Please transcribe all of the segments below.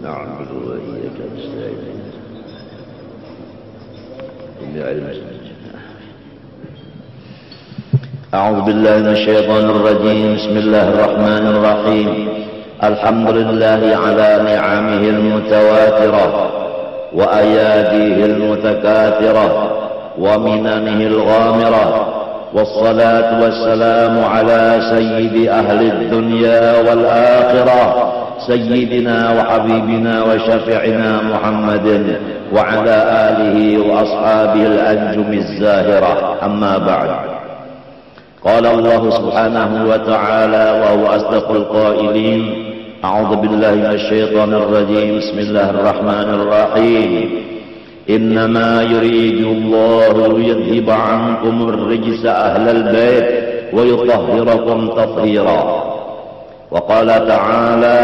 نعبد وإياك نستعين أعوذ بالله من الشيطان الرجيم بسم الله الرحمن الرحيم الحمد لله على نعمه المتواترة وأياديه المتكاثرة ومننه الغامرة والصلاة والسلام على سيد أهل الدنيا والآخرة سيدنا وحبيبنا وشفيعنا محمد وعلى آله وأصحابه الأنجم الزاهرة أما بعد قال الله سبحانه وتعالى وهو أصدق القائلين أعوذ بالله من الشيطان الرجيم بسم الله الرحمن الرحيم إنما يريد الله ليذهب عنكم الرجس أهل البيت ويطهركم تطهيرا وقال تعالى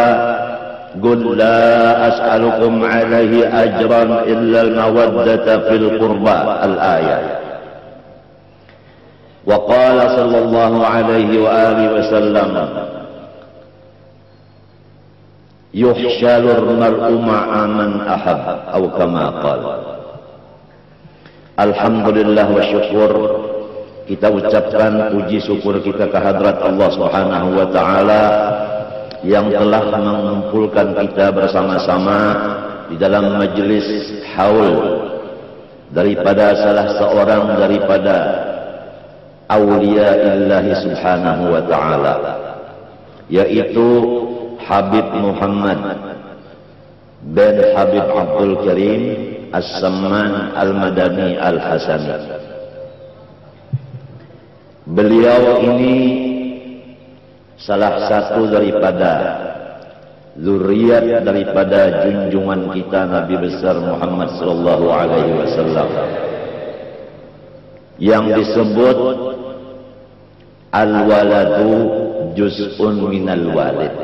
قل لا أسألكم عليه أجرا إلا المودة في القربى الآية وقال صلى الله عليه وآله وسلم يحشر المرء مع من أحب أو كما قال. Alhamdulillah wa syukur, kita ucapkan puji syukur kita kehadrat Allah Subhanahu wa taala yang telah mengumpulkan kita bersama-sama di dalam majelis haul daripada salah seorang daripada awliyaillah Subhanahu wa taala, yaitu Habib Muhammad bin Habib Abdul Karim As-Samman Al-Madani Al-Hasani. Beliau ini salah satu daripada zuriat daripada junjungan kita Nabi besar Muhammad sallallahu alaihi wasallam yang disebut al-waladu juz'un minal walid.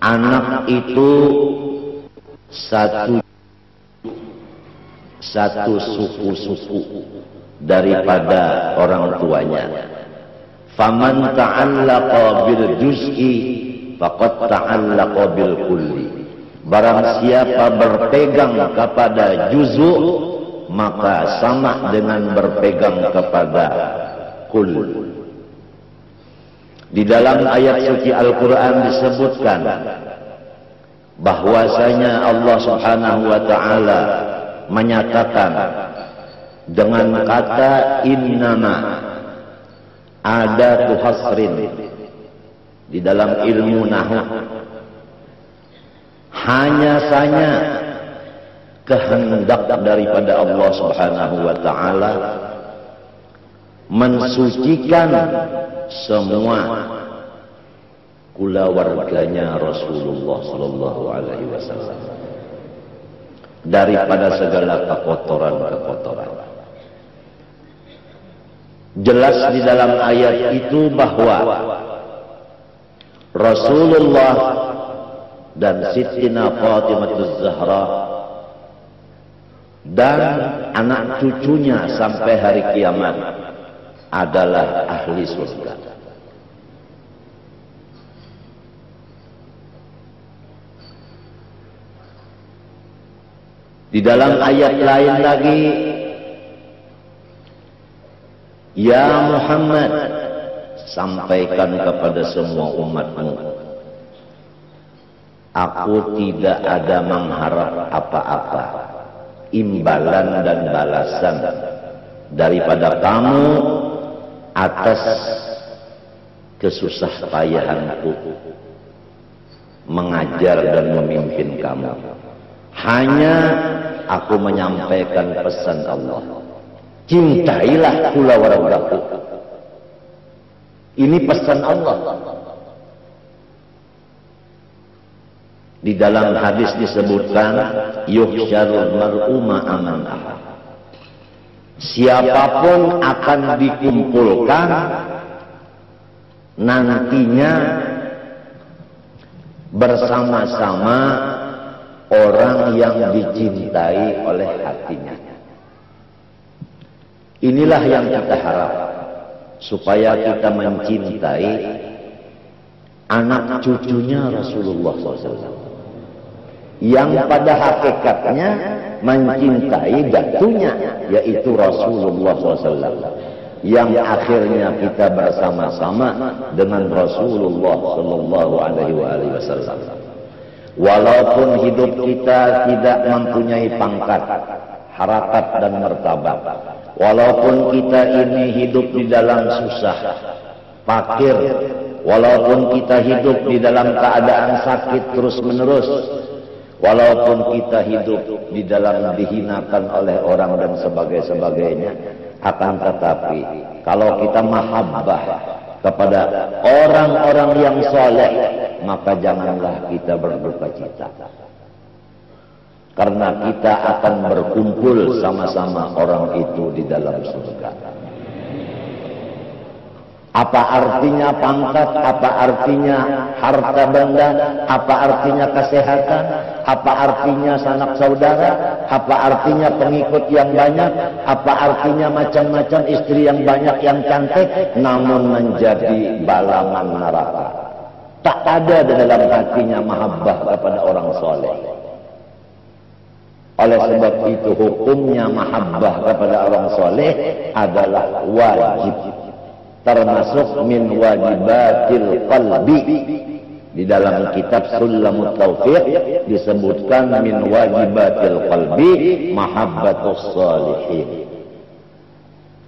Anak itu satu suku-suku daripada orang tuanya. Faman ta'allaqa bil juz'i faqad ta'allaqa bil kulli. Barang siapa berpegang kepada juz'u maka sama dengan berpegang kepada kul. Di dalam ayat suci Al-Quran disebutkan bahwasanya Allah Subhanahu wa taala menyatakan dengan kata innama, ada hasrin di dalam ilmu nahwu, hanya saja kehendak daripada Allah Subhanahu wa taala mensucikan semua kulawarganya Rasulullah sallallahu alaihi wasallam daripada segala kekotoran-kekotoran. Jelas di dalam ayat itu bahwa Rasulullah dan Sittina Fatimah Az-Zahra dan anak cucunya sampai hari kiamat adalah ahli surga. Di dalam ayat lain lagi, ya Muhammad, sampaikan kepada semua umatmu, aku tidak ada mengharap apa-apa, imbalan dan balasan daripada kamu atas kesusah payahanku mengajar dan memimpin kamu. Hanya aku menyampaikan pesan Allah, cintailah kulawargaku. Ini pesan Allah. Di dalam hadis disebutkan yuhsyarul mar'u ma'a man ahab. Siapapun akan dikumpulkan nantinya bersama-sama orang yang dicintai oleh hatinya. Inilah yang kita harap, supaya kita mencintai anak cucunya Rasulullah SAW. yang pada hakikatnya mencintai datunya, yaitu Rasulullah SAW, yang akhirnya kita bersama-sama dengan Rasulullah Sallallahu Alaihi Wasallam. Walaupun hidup kita tidak mempunyai pangkat, harakat dan martabat, walaupun kita ini hidup di dalam susah, fakir, walaupun kita hidup di dalam keadaan sakit terus-menerus, walaupun kita hidup di dalam dihinakan oleh orang dan sebagainya, akan tetapi kalau kita mahabbah kepada orang-orang yang soleh, maka janganlah kita berduka cita, karena kita akan berkumpul sama-sama orang itu di dalam surga. Apa artinya pangkat, apa artinya harta benda, apa artinya kesehatan, apa artinya sanak saudara, apa artinya pengikut yang banyak, apa artinya macam-macam istri yang banyak yang cantik, namun menjadi balangan neraka. Tak ada di dalam hatinya mahabbah kepada orang soleh. Oleh sebab itu hukumnya mahabbah kepada orang soleh adalah wajib, termasuk min wajibatil qalbi. Di dalam kitab Sulamut Taufiq disebutkan min wajibatil qalbi mahabbatus salihin.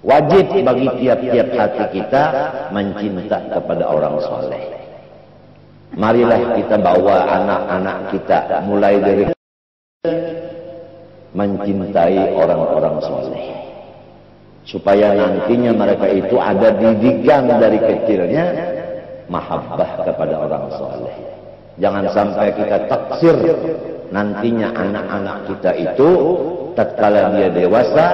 Wajib bagi tiap-tiap hati kita mencinta kepada orang soleh. Marilah kita bawa anak-anak kita mulai dari mencintai orang-orang soleh, supaya nantinya mereka itu ada didikan dari kecilnya mahabbah kepada orang soleh. Jangan sampai kita taksir nantinya anak-anak kita itu tatkala dia dewasa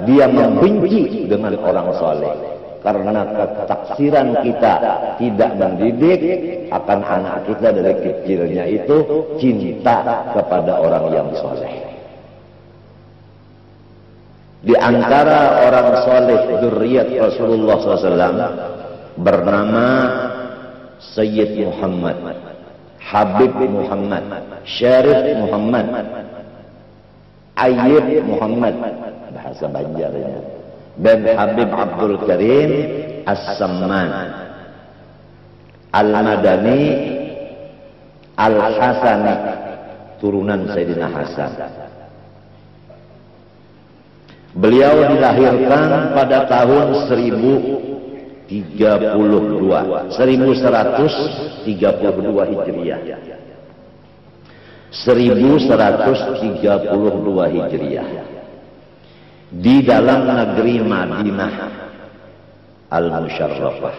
dia membenci dengan orang soleh, karena ketaksiran kita tidak mendidik akan anak kita dari kecilnya itu cinta kepada orang yang soleh. Di antara orang soleh dzurriyyat Rasulullah SAW bernama Sayyid Muhammad, Habib Muhammad, Syarif Muhammad, Ayyib Muhammad, bahasa Banjarnya, dan Habib Abdul Karim As-Samman, Al-Madani, Al-Hasani, turunan Sayyidina Hasan. Beliau dilahirkan pada tahun 1132 Hijriah. 1132 Hijriah. Di dalam negeri Madinah Al-Musyarrafah.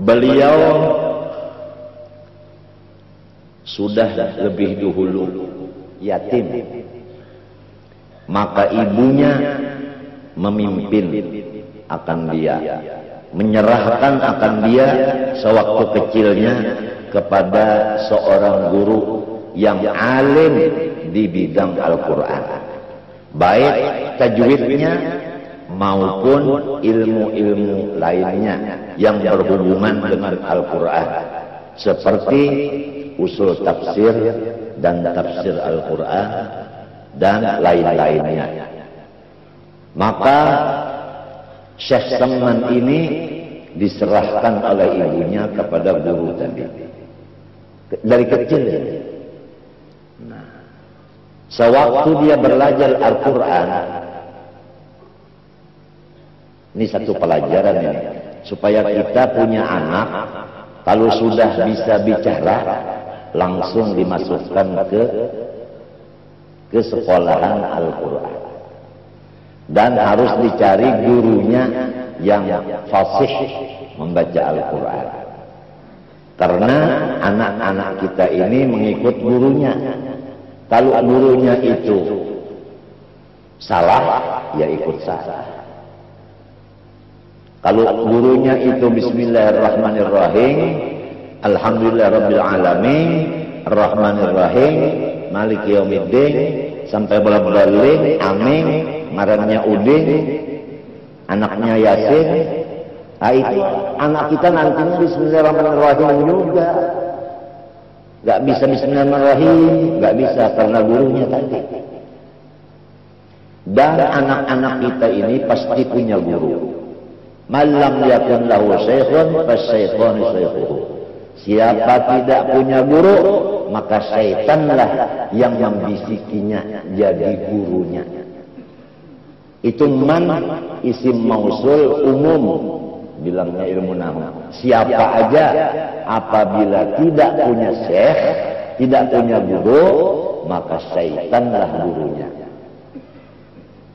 Beliau sudah lebih dahulu yatim, maka ibunya memimpin akan dia, menyerahkan akan dia sewaktu kecilnya kepada seorang guru yang alim di bidang Al-Quran, baik tajwidnya maupun ilmu-ilmu lainnya yang berhubungan dengan Al-Quran, seperti usul tafsir dan tafsir Al-Quran dan lain-lainnya. Maka Syekh Samman ini diserahkan oleh ibunya kepada guru tadi dari kecil. Nah, sewaktu dia belajar Al-Quran, ini satu pelajaran ini, supaya kita punya anak kalau sudah bisa bicara langsung dimasukkan ke sekolahan Al-Quran, dan harus dicari gurunya yang fasih membaca Al-Quran, karena anak-anak kita ini mengikut gurunya. Kalau gurunya itu salah, ya ikut salah. Kalau gurunya itu Bismillahirrahmanirrahim, Alhamdulillahirrabbilalamin, Ar-Rahmanirrahim, Maliki Yaumiddin, sampai bola-bola amin, marahnya Udin, anaknya Yasin. Nah, itu anak kita nantinya Bismillahirrahmanirrahim juga. Nggak bisa bismillahirrahmanirrahim, nggak bisa karena gurunya tadi. Dan anak-anak kita ini pasti punya guru. Malam yakun lahu syekhun fasyaikhun syaikhuhu. Siapa tidak punya guru, maka syaitanlah yang membisikinya jadi gurunya. Itu man isim mausul umum, bilangnya ilmu nahwu. Siapa aja apabila tidak punya syekh, tidak punya guru, maka syaitanlah gurunya.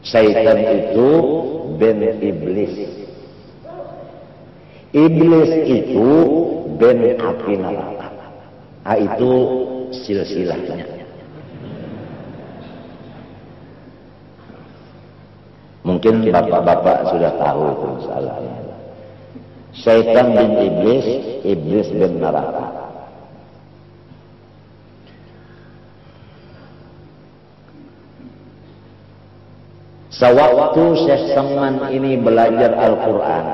Syaitan itu ben iblis. Iblis itu ben api neraka. Itu silsilahnya. Mungkin bapak-bapak sudah tahu itu masalahnya. Syaitan bin iblis, iblis bin neraka. Sewaktu Syekh Seman ini belajar Al-Quran,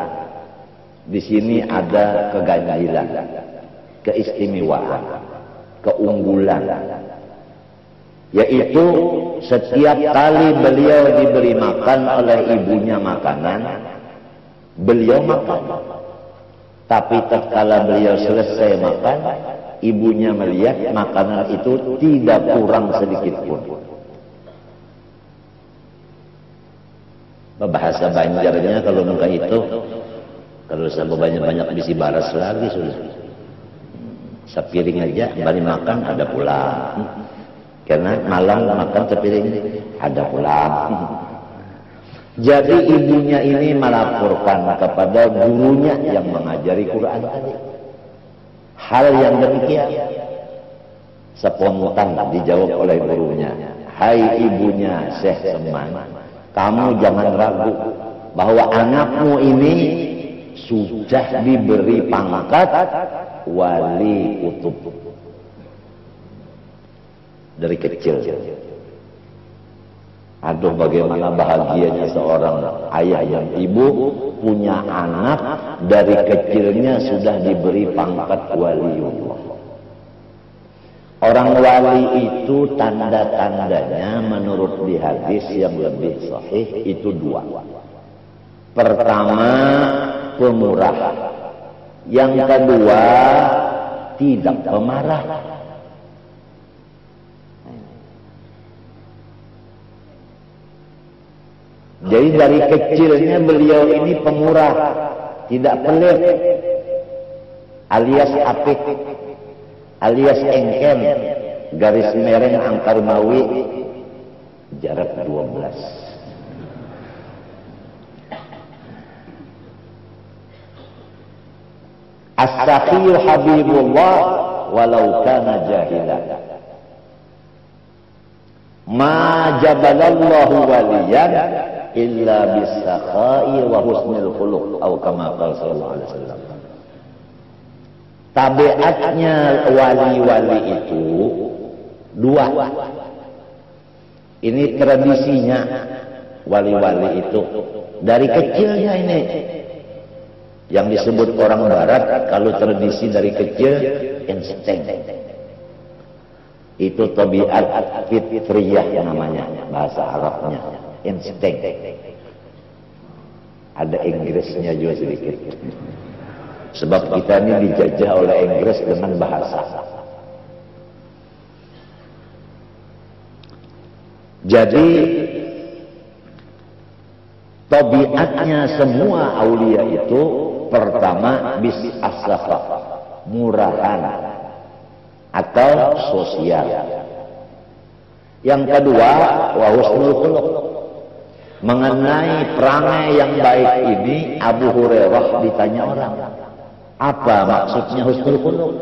di sini ada keganjilan, keistimewaan, keunggulan. Yaitu setiap kali beliau diberi makan oleh ibunya makanan, beliau makan. Tapi tatkala beliau selesai makan, ibunya melihat makanan itu tidak kurang sedikit pun. Bahasa Banjarnya kalau muka itu, kalau sampai banyak-banyak bisi baras lagi sudah. Sepiring aja, balik makan ada pulang. Karena malam makan sepiring ada pulang. Jadi ibunya ini melaporkan kepada gurunya yang mengajari Quran tadi. Hal yang demikian spontan dijawab oleh gurunya. Hai ibunya Syekh Seman, kamu jangan ragu bahwa anakmu ini sudah diberi pangkat wali kutub dari kecil. Aduh, bagaimana bahagianya seorang ayah dan ibu punya anak dari kecilnya sudah diberi pangkat waliullah. Orang wali itu tanda-tandanya menurut di hadis yang lebih sahih itu dua. Pertama, pemurah. Yang kedua, tidak pemarah. Jadi dari kecilnya beliau ini pemurah, tidak pelit, alias apik, alias engken, garis mereng angkar mawi, jarak 12. As-sakhiyyu habibullah walau kana jahilan. Ma jabalallahu waliyan illa bisakha'i wa husnil khuluq atau kama qala sallallahu alaihi wasallam. Tabiatnya wali-wali itu dua. Ini tradisinya wali-wali itu dari kecilnya ini. Yang disebut orang barat kalau tradisi dari kecil insting. Itu tabiat fitriyah namanya bahasa Arabnya. Insting. Ada Inggrisnya juga sedikit. Sebab kita ini dijajah oleh Inggris dengan bahasa. Jadi tabiatnya semua aulia itu pertama bis as-sakha, murahan atau sosial. Yang kedua wa husnul khuluq. Mengenai perangai yang baik ini Abu Hurairah ditanya orang, apa maksudnya husnul khuluq?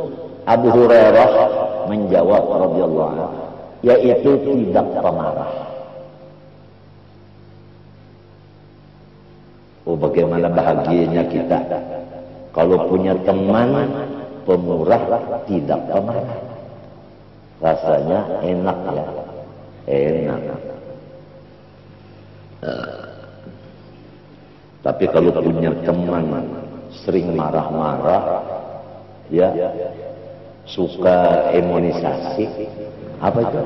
Abu Hurairah menjawab radhiyallahu anhu, yaitu tidak pemarah. Oh, bagaimana bahagianya kita kalau punya teman pemurah tidak pemarah. Rasanya enak ya, enak. Tapi kalau punya teman sering marah-marah, ya suka imunisasi. Apa itu?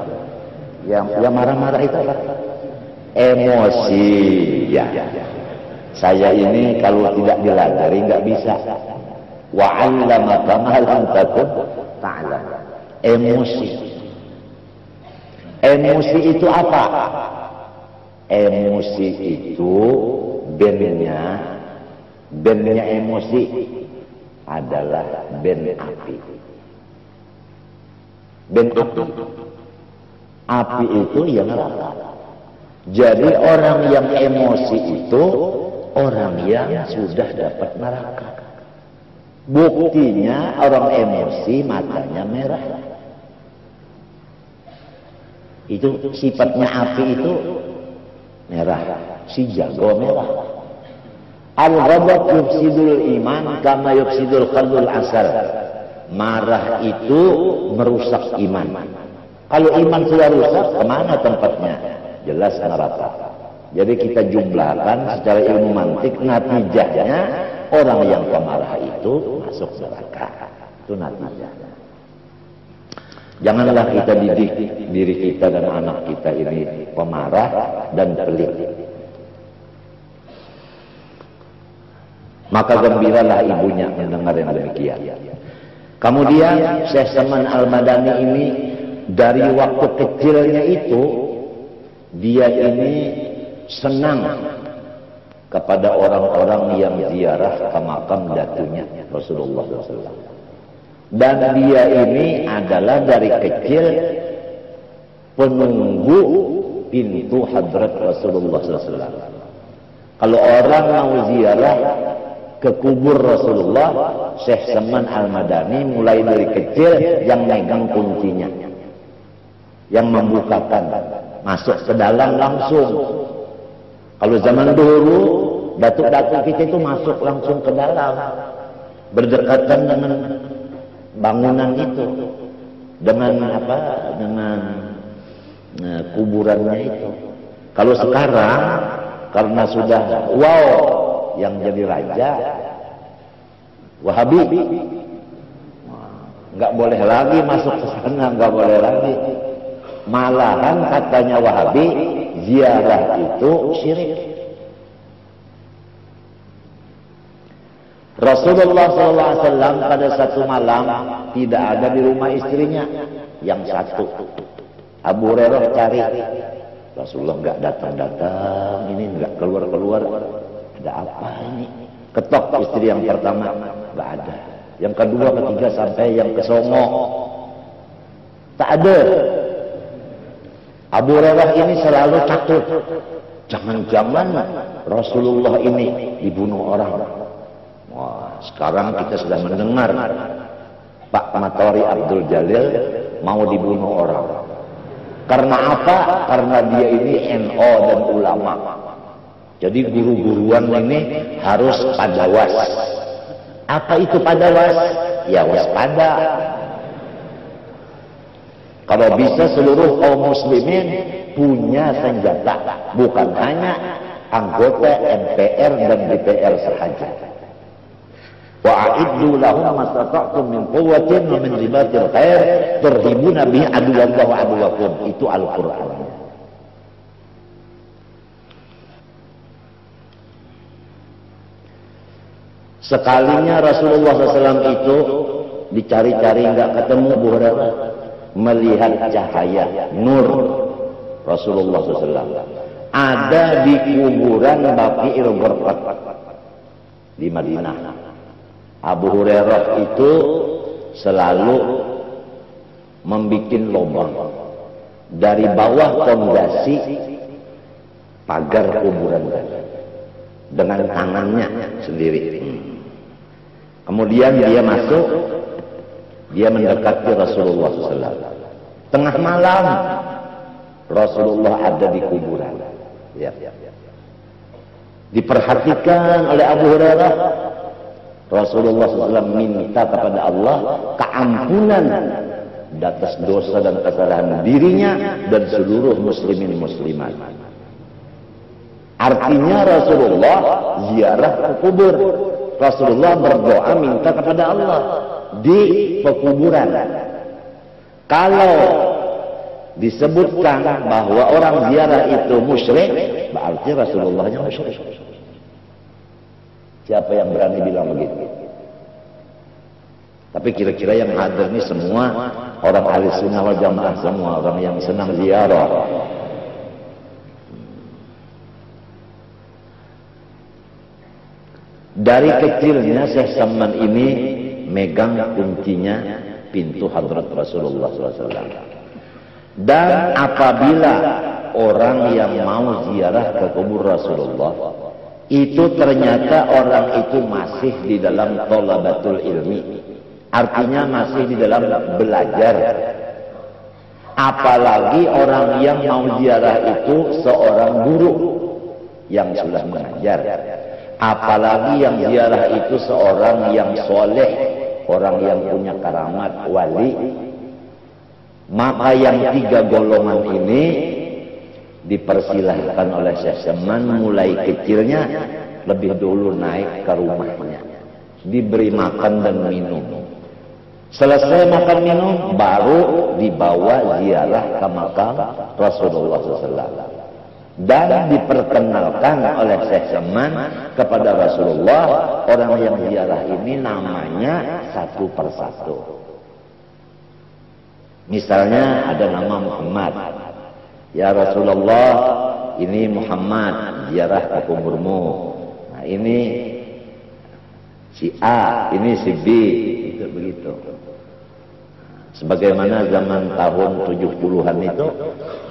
Yang marah-marah itu apa? Emosi. Ya. Saya ini kalau tidak diladari nggak bisa. Wa 'allamaka ma lam takun ta'lam. Emosi. Emosi itu apa? Emosi itu bandnya emosi adalah band api. Band api. Api itu ya neraka. Jadi orang yang emosi itu orang yang sudah dapat neraka. Buktinya orang emosi matanya merah. Itu sifatnya api itu merah. Si jago merah. Al-ghadab yufsidul iman kama yufsidul qalbul asal. Marah itu merusak iman. Kalau iman sudah rusak, kemana tempatnya? Jelas neraka. Jadi kita jumlahkan secara ilmu mantik, natijahnya orang yang pemarah itu masuk neraka. Itu natijahnya. Janganlah kita didik diri kita dan anak kita ini pemarah dan pelit. Maka gembiralah ibunya mendengar yang demikian. Kemudian Syekh Salman Al-Madani ini dari waktu kecilnya itu dia ini senang kepada orang-orang yang ziarah ke makam datunya Rasulullah SAW. Dan dia ini adalah dari kecil penunggu pintu hadrat Rasulullah SAW. Kalau orang mau ziarah ke kubur Rasulullah, Syekh Salman Al-Madani mulai dari kecil yang megang kuncinya, yang membukakan, masuk ke dalam langsung. Kalau zaman dulu datuk-datuk kita itu masuk langsung ke dalam, berdekatan dengan bangunan itu, dengan apa? Dengan kuburannya itu. Kalau sekarang karena sudah yang jadi raja Wahabi, nggak boleh lagi masuk ke sana, nggak boleh lagi. Malahan katanya Wahabi, ziarah itu syirik. Rasulullah SAW pada satu malam tidak ada di rumah istrinya. Yang satu, Abu Hurairah cari. Rasulullah nggak datang-datang, ini nggak keluar-keluar. Ada apa ini? Ketok istri yang pertama, nggak ada. Yang kedua, ketiga, sampai yang kesongo, tak ada. Abu Hurairah ini selalu takut. Jangan-jangan Rasulullah ini dibunuh orang. Wah, sekarang kita sudah mendengar Pak Matori Abdul Jalil mau dibunuh orang. Karena apa? Karena dia ini NO dan ulama. Jadi guru-guruan ini harus padawas. Apa itu padawas? Ya waspada. Kalau bisa seluruh kaum muslimin punya senjata, bukan hanya anggota MPR dan DPR saja. Wa'iddu lahum mastata'tum min quwwatin wa min ribatil khair turhibuna bihi aduwallahi wa aduwakum. Itu Al-Qur'an. Sekalinya Rasulullah SAW itu dicari-cari nggak ketemu, Abu Hurairah melihat cahaya nur Rasulullah SAW ada di kuburan Baqi'il Gharqad di Madinah. Abu Hurairah itu selalu membuat lubang dari bawah fondasi pagar kuburan dengan tangannya sendiri. Kemudian dia masuk, dia mendekati Rasulullah SAW. Tengah malam Rasulullah ada di kuburan. Ya. Diperhatikan oleh Abu Hurairah. Rasulullah SAW minta kepada Allah keampunan atas dosa dan kesalahan dirinya dan seluruh muslimin muslimat. Artinya Rasulullah ziarah ke kubur. Rasulullah berdoa minta kepada Allah di pekuburan. Kalau disebutkan bahwa orang ziarah itu musyrik, berarti Rasulullahnya musyrik. Siapa yang berani bilang begitu? Tapi kira-kira yang hadir ini semua orang ahli sunnah wal jamaah, semua orang yang senang ziarah. Dari kecilnya Syekh Saman ini megang kuncinya pintu hadrat Rasulullah SAW. Dan apabila orang yang mau ziarah ke kubur Rasulullah, itu ternyata orang itu masih di dalam thalabatul ilmi, artinya masih di dalam belajar. Apalagi orang yang mau ziarah itu seorang guru yang sudah mengajar. Apalagi yang ziarah itu seorang yang soleh, orang yang punya karamat, wali. Maka yang tiga golongan ini dipersilahkan oleh Syekh Saman mulai kecilnya lebih dulu naik ke rumahnya, diberi makan dan minum. Selesai makan minum baru dibawa ziarah ke makam Rasulullah SAW. Dan diperkenalkan oleh Syekh Saman kepada Rasulullah, orang yang ziarah ini namanya satu persatu. Misalnya ada nama Muhammad. Ya Rasulullah, ini Muhammad ziarah ke kuburmu. Nah, ini si A, ini si B, itu begitu. Sebagaimana zaman tahun 70-an itu,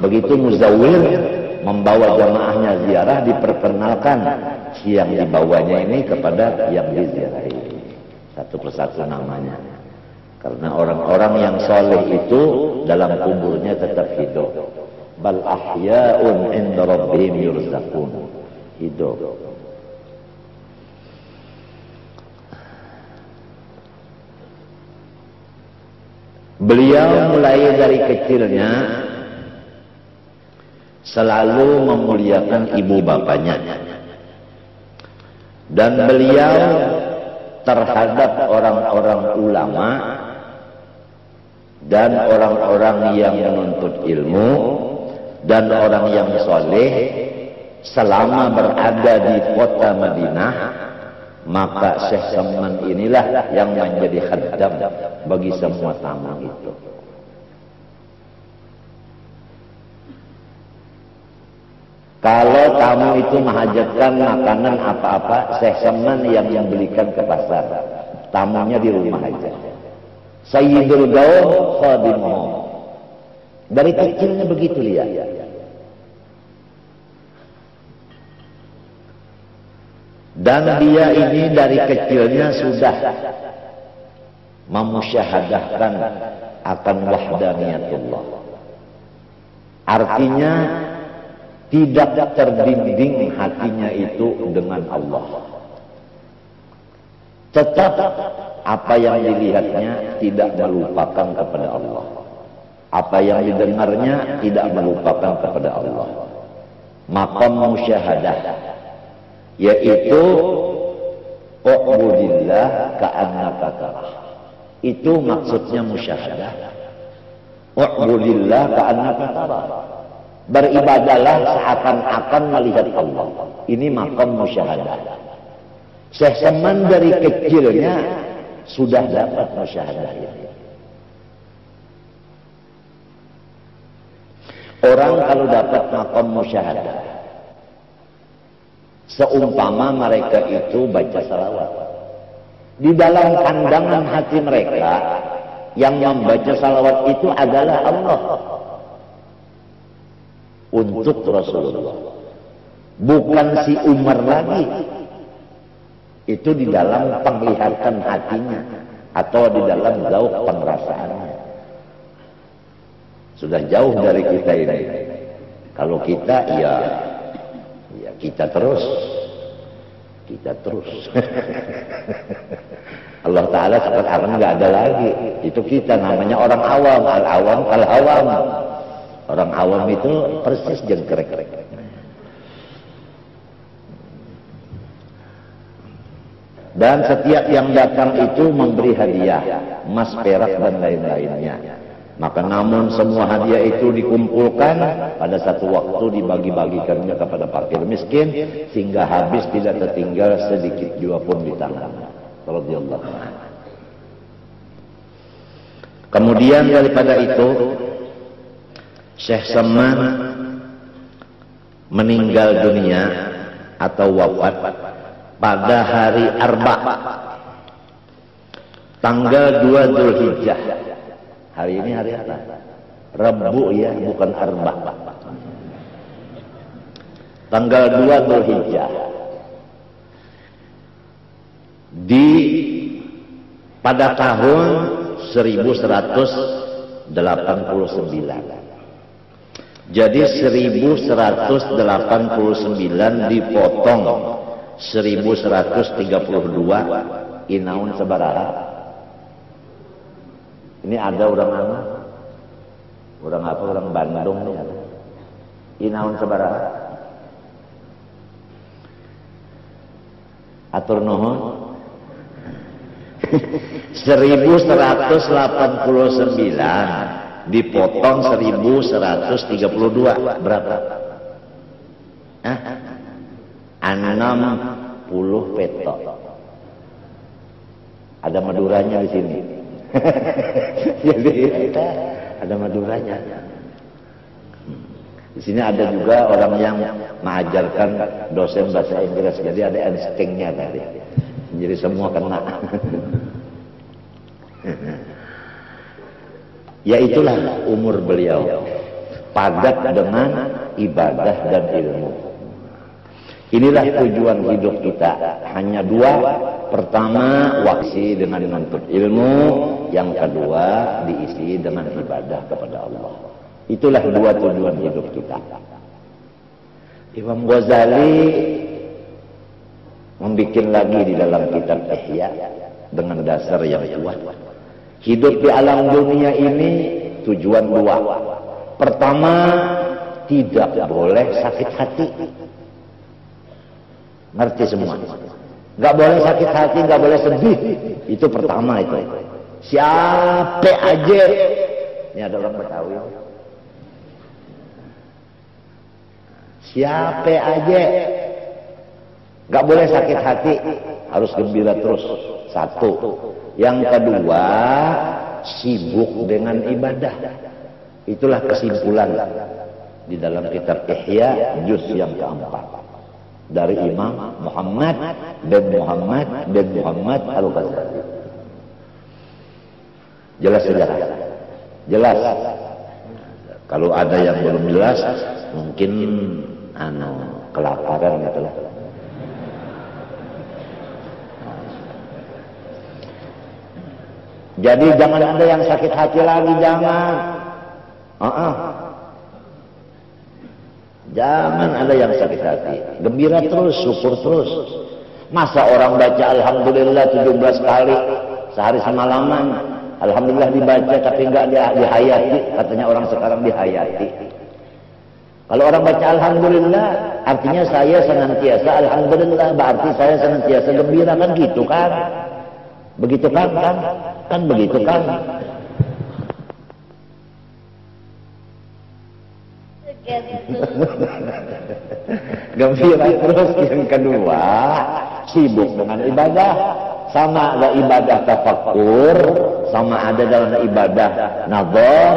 begitu muzawir membawa jamaahnya ziarah, diperkenalkan yang dibawanya ini kepada yang diziarahi. Satu persatu namanya. Karena orang-orang yang soleh itu dalam kuburnya tetap hidup. Bal ahya'un inda rabbihim yurzaqun. Hidup. Beliau mulai dari kecilnya selalu memuliakan ibu bapaknya. Dan beliau terhadap orang-orang ulama dan orang-orang yang menuntut ilmu dan orang yang soleh selama berada di kota Madinah, maka Syekh Saman inilah yang menjadi khaddam bagi semua tamu itu. Kalau tamu itu menghajatkan makanan apa-apa, Syekh Saman yang belikan ke pasar. Tamunya di rumah aja. Sayyidul Gaum khadimuhum. Dari kecilnya begitu lihat. Dan dia ini dari kecilnya sudah memusyahadahkan akan wahdaniyatullah. Artinya tidak terbimbing hatinya itu dengan Allah. Tetap apa yang dilihatnya tidak melupakan kepada Allah. Apa yang didengarnya tidak melupakan kepada Allah. Maqam musyahadah, yaitu u'budillah ka'annaka tarah. Itu maksudnya musyahadah. U'budillah ka'annaka tarah. Beribadalah seakan-akan melihat Allah. Ini maqam musyahadah. Syekh Saman dari kecilnya sudah dapat musyahadah ini. Orang kalau dapat maqam musyahadah, seumpama mereka itu baca salawat, di dalam pandangan hati mereka yang membaca salawat itu adalah Allah untuk Rasulullah, bukan si Umar lagi. Itu di dalam penglihatan hatinya atau di dalam zauq pengrasaannya. Sudah jauh dari kita ini. Kalau kita ya kita terus. Allah Ta'ala sekarang nggak ada lagi. Itu kita namanya orang awam. Al-awam kal-awam. Orang awam itu persis jengkrek. Dan setiap yang datang itu memberi hadiah, emas, perak dan lain-lainnya. Maka namun semua hadiah itu dikumpulkan pada satu waktu dibagi-bagikannya kepada fakir miskin sehingga habis tidak tertinggal sedikit juga pun di tangannya. Radhiyallahu anhu. Kemudian daripada itu Syekh Saman meninggal dunia atau wafat pada hari Arba tanggal 2 Dzulhijjah. Hari ini hari apa? Rabu ya, bukan Arba. Tanggal 2 Dzulhijjah. Pada tahun 1189. Jadi 1189 dipotong 1132 inaun sabaraha. Ini ada orang apa? Orang Bandung nih ada. Inaun sabaraha. Atur nuhun. 1189 dipotong 1132 berapa? 60 peto. Ada Maduranya di sini. Jadi ada Maduranya. Di sini ada juga orang yang mengajarkan dosen bahasa Inggris. Jadi ada instingnya tadi. Jadi semua kena. Ya itulah umur beliau. Padat dengan ibadah dan ilmu. Inilah tujuan hidup kita. Hanya dua. Pertama, waksi dengan menuntut ilmu. Yang kedua, diisi dengan ibadah kepada Allah. Itulah dua tujuan hidup kita. Imam Ghazali membikin lagi di dalam kitab Ihya dengan dasar yang kuat. Hidup di alam dunia ini tujuan dua. Pertama, tidak boleh sakit hati. Ngerti semua? Gak boleh sakit hati, gak boleh sedih. Itu pertama itu. Siapa aja. Ini ada orang Betawi. Siapa aja. Gak boleh sakit hati. Harus gembira terus. Satu. Yang kedua, sibuk dengan ibadah. Itulah kesimpulan di dalam kitab Ihya juz yang keempat dari Imam Muhammad bin Muhammad Al-Ghazali. Jelas saja. Jelas. Kalau ada yang belum jelas, mungkin kelaparan gitu lah. Jadi jangan ada yang sakit hati lagi, jangan. Jangan ada yang sakit hati. Gembira terus, syukur terus. Masa orang baca Alhamdulillah 17 kali sehari semalaman. Alhamdulillah dibaca tapi enggak dihayati. Katanya orang sekarang dihayati. Kalau orang baca Alhamdulillah, artinya saya senantiasa Alhamdulillah. Berarti saya senantiasa gembira, kan gitu kan? Begitu kan? Kan begitu kan? Gembira terus. Yang kedua, sibuk dengan ibadah. Sama ada ibadah tafakkur, sama ada dalam ibadah nazar,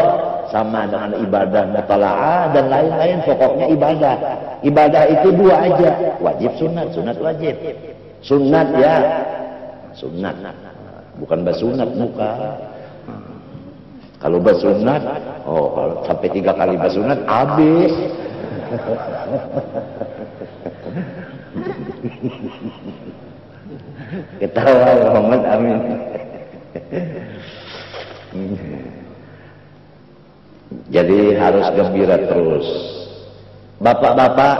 sama dengan ibadah mutalaah dan lain-lain. Pokoknya ibadah. Ibadah itu dua aja, wajib sunat, sunat wajib. Sunat ya, sunat. Bukan basunat, bukan. Kalau basunat, kalau sampai 3 kali basunat habis. Ketawa Muhammad, amin. Jadi harus gembira terus. Bapak-bapak,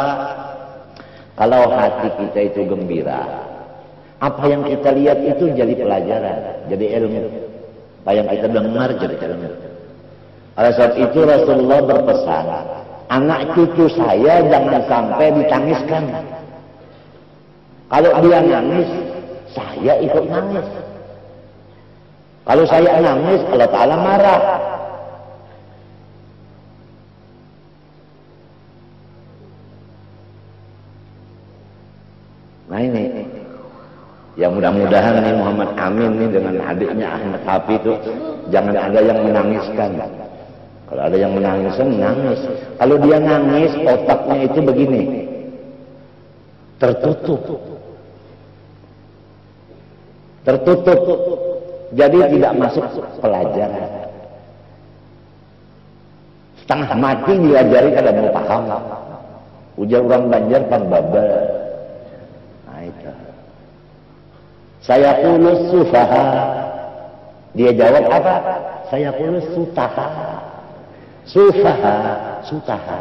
kalau hati kita itu gembira, apa yang kita lihat itu jadi pelajaran, jadi ilmu. Apa yang kita dengar jadi ilmu. Oleh sebab itu Rasulullah berpesan, anak cucu saya jangan sampai ditangiskan. Kalau dia nangis, saya ikut nangis. Kalau saya nangis, Allah Ta'ala marah. Nah ini, ya mudah-mudahan nih Muhammad Amin nih dengan adiknya Ahmad Hafi itu jangan ada yang menangiskan. Kalau ada yang menangiskan, nangis. Kalau dia nangis, otaknya itu begini, tertutup. Jadi tidak masuk pelajaran. Setengah mati diajari kada mau paham. Ujar orang Banjar pambabal. Nah itu. Saya kulus sufaha. Dia jawab apa? Saya kulus sutaha. Sufaha, sutaha.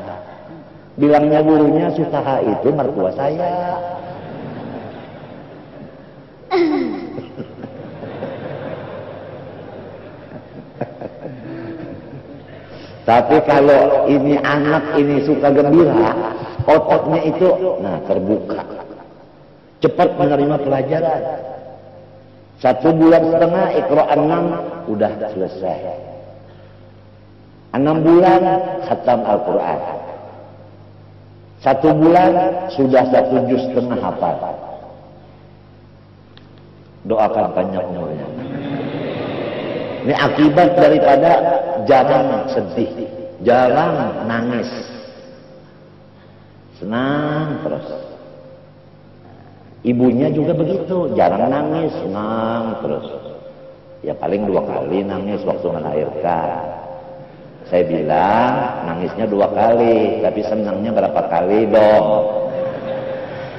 Bilangnya gurunya sutaha itu mertua saya. Tapi kalau ini anak ini suka gembira, otaknya itu terbuka. Cepat menerima pelajaran. 1 bulan setengah Iqra 6 udah selesai. 6 bulan khatam Al-Quran. 1 bulan sudah 1 juz setengah hafal. Doakan panjang umurnya. Ini akibat daripada jarang sedih, jarang nangis, senang terus. Ibunya juga begitu, jarang nangis, senang terus. Ya paling 2 kali nangis waktu melahirkan. Saya bilang nangisnya 2 kali, tapi senangnya berapa kali dong?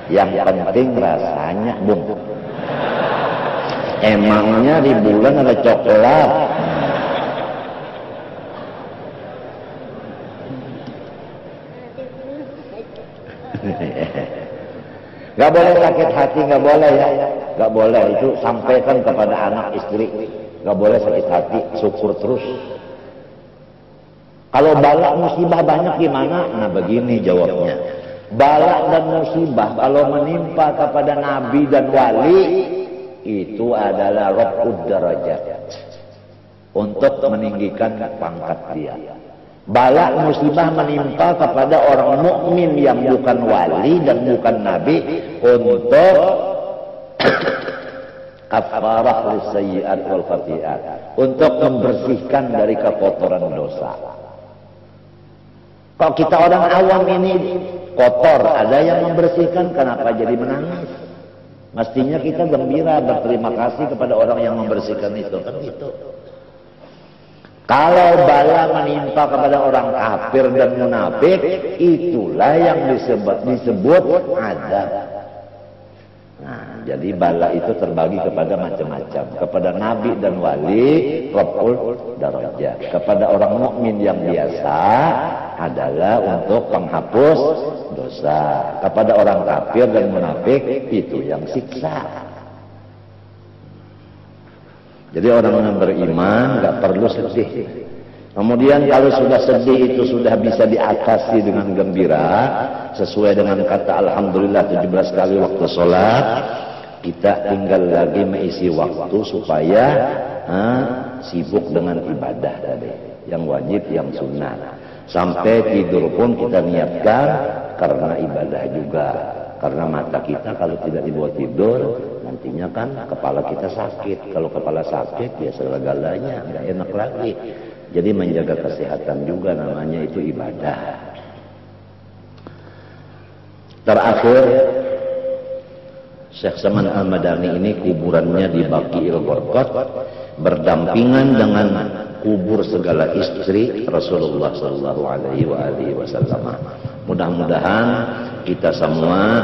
Yang penting rasanya, Bung. Emangnya di bulan ada coklat? Gak boleh sakit hati, gak boleh ya. Gak boleh, itu sampaikan kepada anak istri. Gak boleh sakit hati, syukur terus. Kalau bala musibah banyak gimana? Nah begini jawabnya. Bala dan musibah kalau menimpa kepada nabi dan wali, itu adalah raf'ud darajat, untuk meninggikan pangkat dia. Bala musibah menimpa kepada orang mukmin yang bukan wali dan bukan nabi untuk kafarah lisayyi'at wal khati'at, untuk membersihkan dari kekotoran dosa. Kalau kita orang awam ini kotor, ada yang membersihkan, kenapa jadi menangis? Mestinya kita gembira, berterima kasih kepada orang yang membersihkan itu. Kan gitu. Kalau bala menimpa kepada orang kafir dan munafik, itulah yang disebut azab. Nah, jadi bala itu terbagi kepada macam-macam. Kepada nabi dan wali, raf'ul darajat. Kepada orang mukmin yang biasa adalah untuk penghapus dosa. Kepada orang kafir dan munafik itu yang siksa. Jadi orang yang beriman nggak perlu sedih. Kemudian kalau sudah sedih itu sudah bisa diatasi dengan gembira, sesuai dengan kata alhamdulillah 17 kali waktu sholat. Kita tinggal lagi mengisi waktu supaya sibuk dengan ibadah tadi, yang wajib, yang sunnah. Sampai tidur pun kita niatkan karena ibadah juga. Karena mata kita kalau tidak dibuat tidur, nantinya kan kepala kita sakit. Kalau kepala sakit, ya segala-galanya nggak enak lagi. Jadi menjaga kesehatan juga namanya itu ibadah. Terakhir, Syekh Saman Al-Madani ini kuburannya di Baqi'il Gharqad, berdampingan dengan kubur segala istri Rasulullah Sallallahu Alaihi Wasallam. Mudah-mudahan kita semua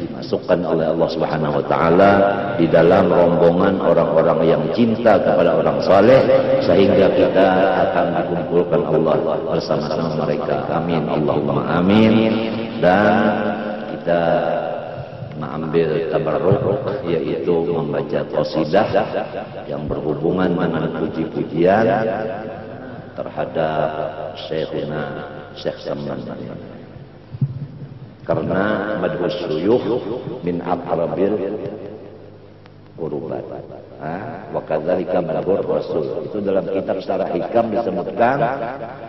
dimasukkan oleh Allah Subhanahu Wa Taala di dalam rombongan orang-orang yang cinta kepada orang saleh, sehingga kita akan dikumpulkan Allah bersama-sama mereka. Amin, Allahumma amin. Dan kita mengambil tabarruk, yaitu membaca qasidah yang berhubungan dengan puji-pujian terhadap Syekhuna Syekh Saman. Karena madhus syuyukh min aqrabil kurban. Wa kadzalika balaghur rasul. Itu dalam kitab Syarah Hikam disebutkan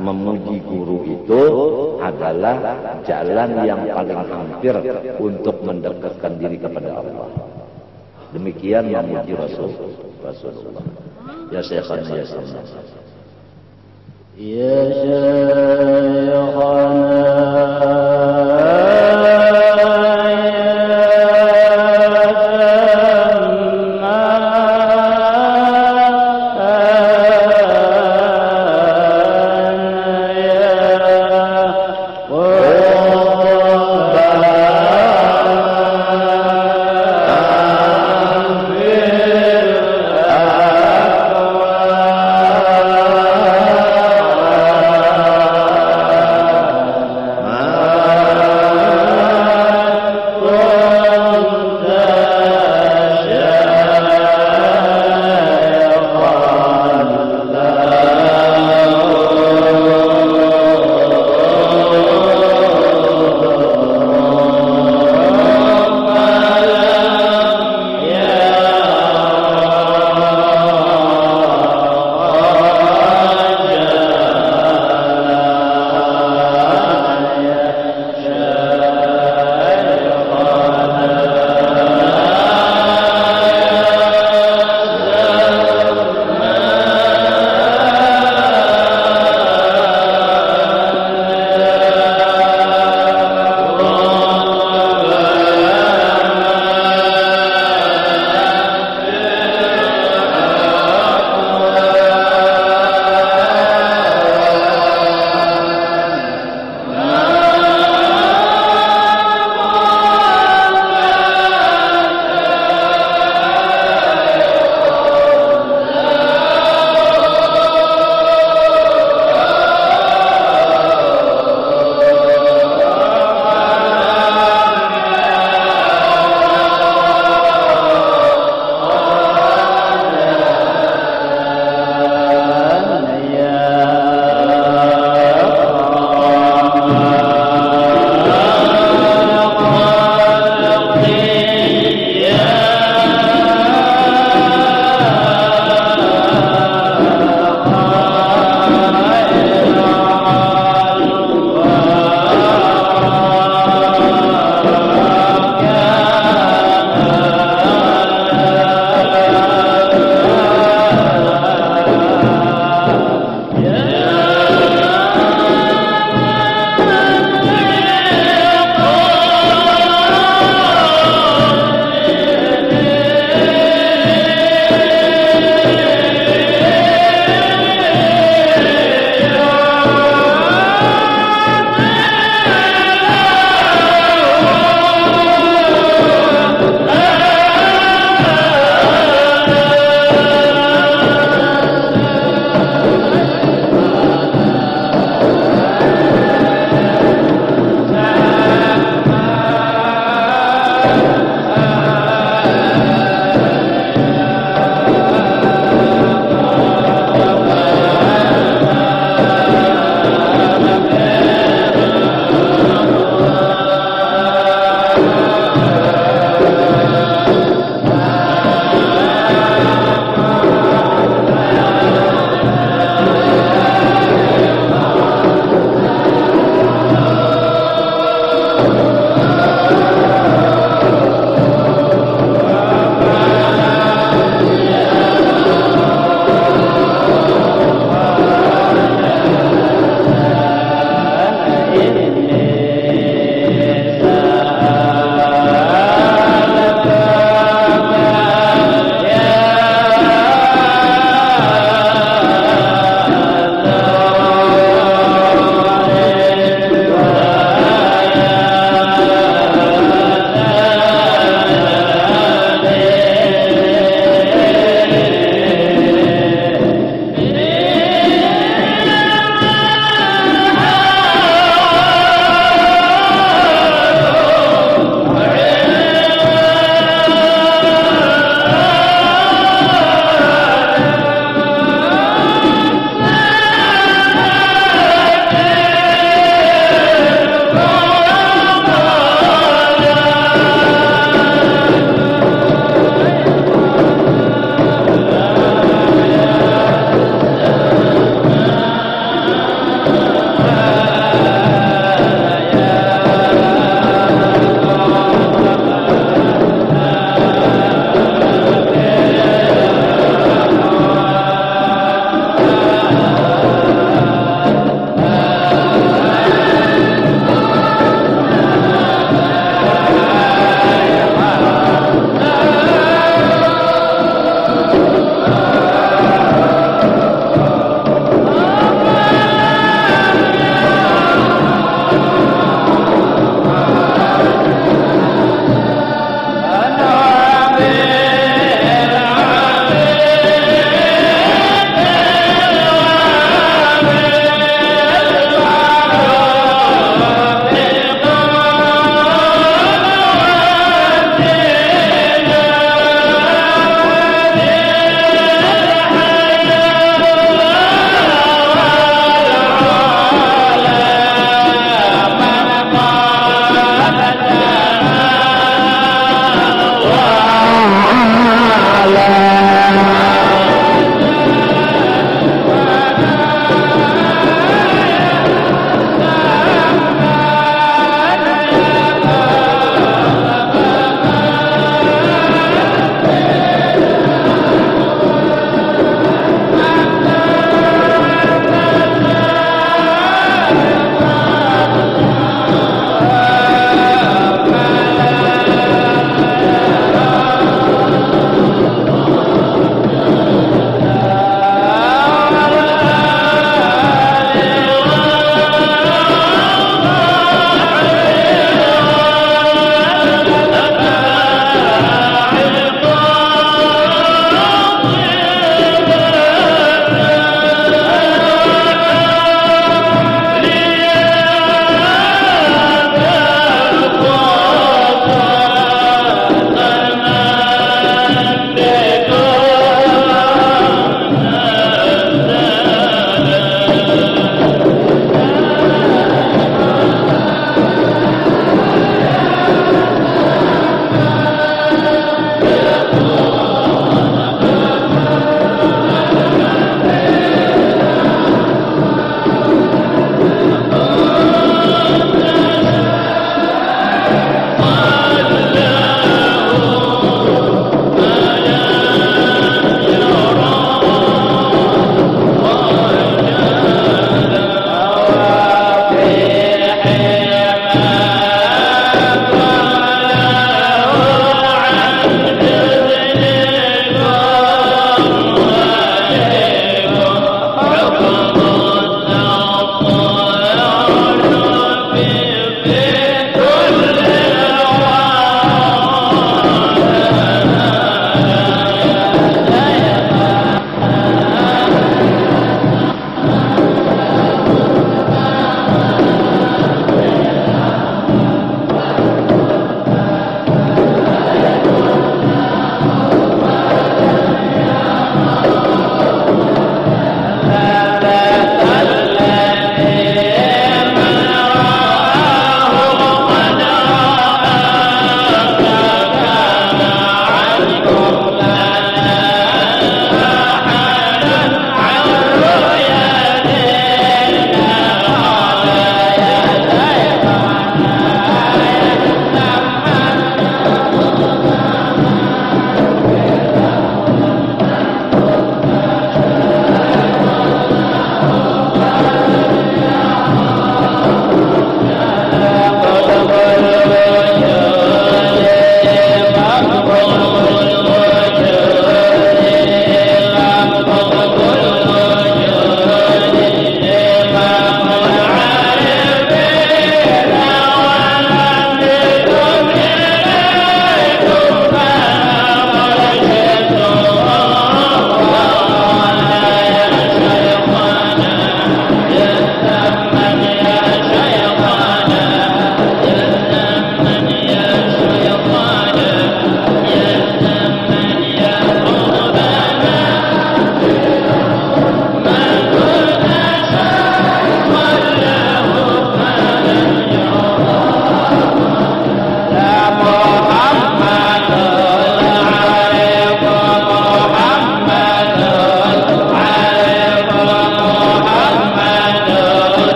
memuji guru itu adalah jalan yang paling hampir untuk mendekatkan diri kepada Allah. Demikian memuji Rasulullah. Ya Syekhana ya Syekhana. Ya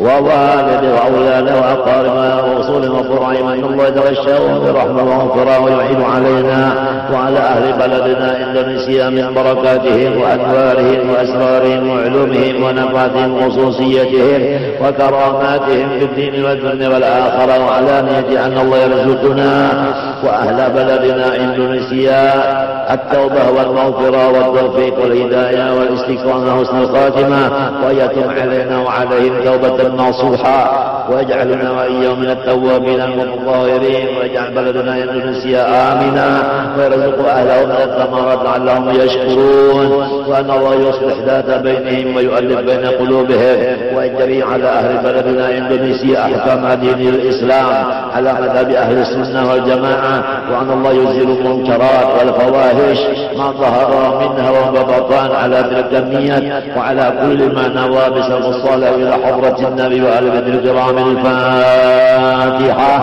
ووالده وأولاده وأقاربه وأصول وفروع من الله يتغشاهم برحمة وغفرة ويعين علينا وعلى أهل بلدنا إندونيسيا من بركاتهم وأنوارهم وأسرارهم وعلومهم ونفاتهم وخصوصيتهم وكراماتهم في الدين والدنيا والآخرة وعلانية أن الله يرزقنا وأهل بلدنا إندونيسيا التوبة والمغفرة والتوفيق والهداية والاستقامة وحسن الخاتمة ويتم علينا وعليهم توبة نصوحا ويجعلنا وإياهم من التوابين المتطهرين ويجعل بلدنا إندونيسيا آمنا ويرزق أهله من الثمرات لعلهم يشكرون وأن الله يصلح ذات بينهم ويؤلف بين قلوبهم ويجري على أهل بلدنا إندونيسيا أحكام دين الإسلام على مذهب أهل السنة والجماعة وأن الله يزيل المنكرات والفواحش ما ظهر منها وما بطن على تلك النية وعلى كل ما نوى بسبب الصالح إلى حضرة النبي وآل بيته الكرام الفاتحة.